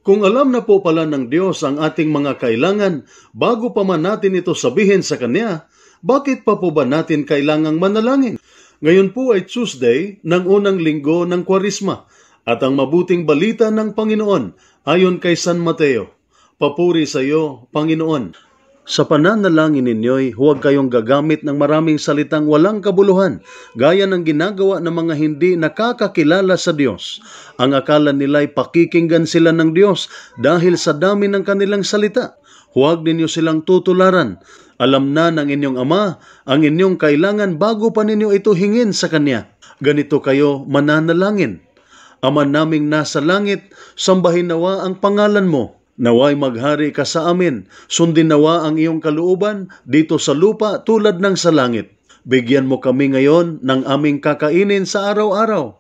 Kung alam na po pala ng Diyos ang ating mga kailangan bago pa man natin ito sabihin sa Kanya, bakit pa po ba natin kailangang manalangin? Ngayon po ay Tuesday ng unang linggo ng Kwaresma at ang mabuting balita ng Panginoon ayon kay San Mateo. Papuri sa iyo, Panginoon. Sa pananalangin ninyo'y huwag kayong gagamit ng maraming salitang walang kabuluhan, gaya ng ginagawa ng mga hindi nakakakilala sa Diyos. Ang akala nila'y pakikinggan sila ng Diyos dahil sa dami ng kanilang salita. Huwag ninyo silang tutularan. Alam na ng inyong Ama ang inyong kailangan bago pa ninyo ito hingin sa Kanya. Ganito kayo mananalangin. Ama naming nasa langit, sambahin nawa ang pangalan mo. Naway maghari ka sa amin, sundin nawa ang iyong kalooban dito sa lupa tulad ng sa langit. Bigyan mo kami ngayon ng aming kakainin sa araw-araw.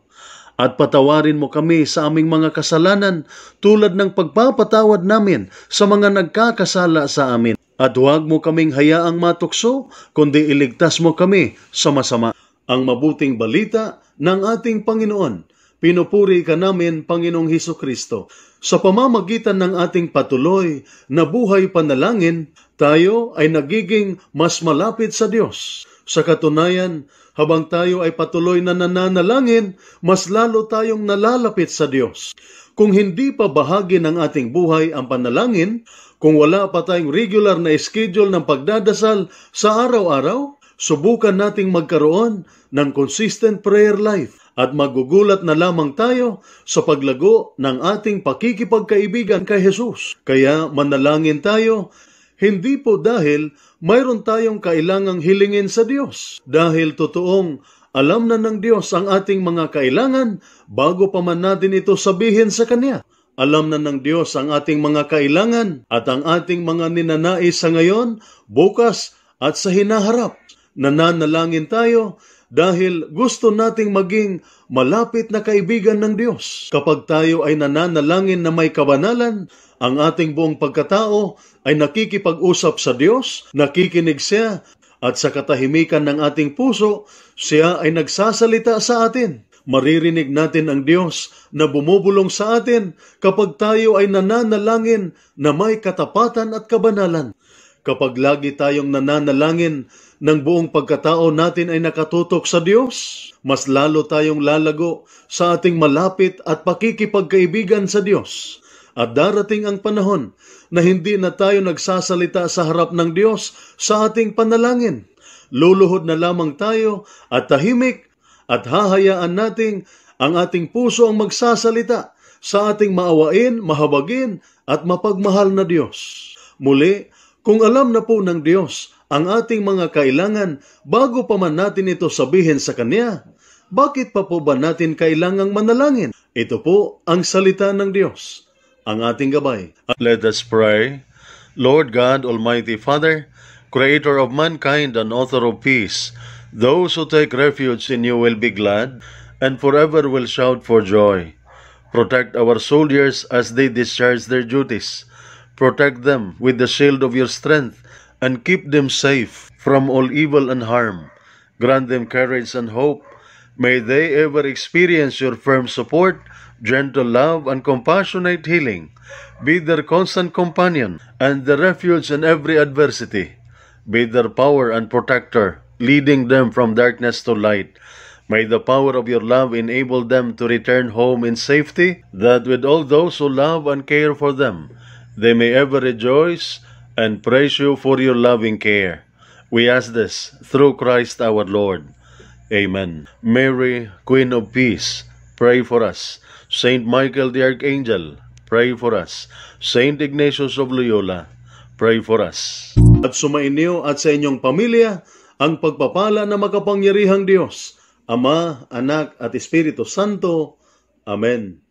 At patawarin mo kami sa aming mga kasalanan tulad ng pagpapatawad namin sa mga nagkakasala sa amin. At huwag mo kaming hayaang matukso, kundi iligtas mo kami sa masama. Ang mabuting balita ng ating Panginoon. Pinupuri ka namin, Panginoong Hesukristo. Sa pamamagitan ng ating patuloy na buhay panalangin, tayo ay nagiging mas malapit sa Diyos. Sa katunayan, habang tayo ay patuloy na nananalangin, mas lalo tayong nalalapit sa Diyos. Kung hindi pa bahagi ng ating buhay ang panalangin, kung wala pa tayong regular na schedule ng pagdadasal sa araw-araw, subukan nating magkaroon ng consistent prayer life. At magugulat na lamang tayo sa paglago ng ating pakikipagkaibigan kay Jesus. Kaya manalangin tayo, hindi po dahil mayroon tayong kailangang hilingin sa Diyos. Dahil totoong alam na ng Diyos ang ating mga kailangan bago pa man natin ito sabihin sa Kanya. Alam na ng Diyos ang ating mga kailangan at ang ating mga ninanais sa ngayon, bukas at sa hinaharap. Nananalangin tayo dahil gusto nating maging malapit na kaibigan ng Diyos. Kapag tayo ay nananalangin na may kabanalan, ang ating buong pagkatao ay nakikipag-usap sa Diyos, nakikinig siya, at sa katahimikan ng ating puso, siya ay nagsasalita sa atin. Maririnig natin ang Diyos na bumubulong sa atin kapag tayo ay nananalangin na may katapatan at kabanalan. Kapag lagi tayong nananalangin ng buong pagkatao natin ay nakatutok sa Diyos, mas lalo tayong lalago sa ating malapit at pakikipagkaibigan sa Diyos. At darating ang panahon na hindi na tayo nagsasalita sa harap ng Diyos sa ating panalangin. Luluhod na lamang tayo at tahimik at hahayaan nating ang ating puso ang magsasalita sa ating maawain, mahabagin at mapagmahal na Diyos. Muli, kung alam na po ng Diyos ang ating mga kailangan bago pa man natin ito sabihin sa Kanya, bakit pa po ba natin kailangang manalangin? Ito po ang salita ng Diyos, ang ating gabay. Let us pray. Lord God, Almighty Father, Creator of mankind and Author of peace, those who take refuge in you will be glad and forever will shout for joy. Protect our soldiers as they discharge their duties. Protect them with the shield of your strength and keep them safe from all evil and harm. Grant them courage and hope. May they ever experience your firm support, gentle love, and compassionate healing. Be their constant companion and the refuge in every adversity. Be their power and protector, leading them from darkness to light. May the power of your love enable them to return home in safety, that with all those who love and care for them, they may ever rejoice and praise you for your loving care. We ask this through Christ our Lord. Amen. Mary, Queen of Peace, pray for us. Saint Michael the Archangel, pray for us. Saint Ignatius of Loyola, pray for us. At sumainyo at sa inyong pamilya ang pagpapala na makapangyarihang Diyos, Ama, Anak at Espiritu Santo. Amen.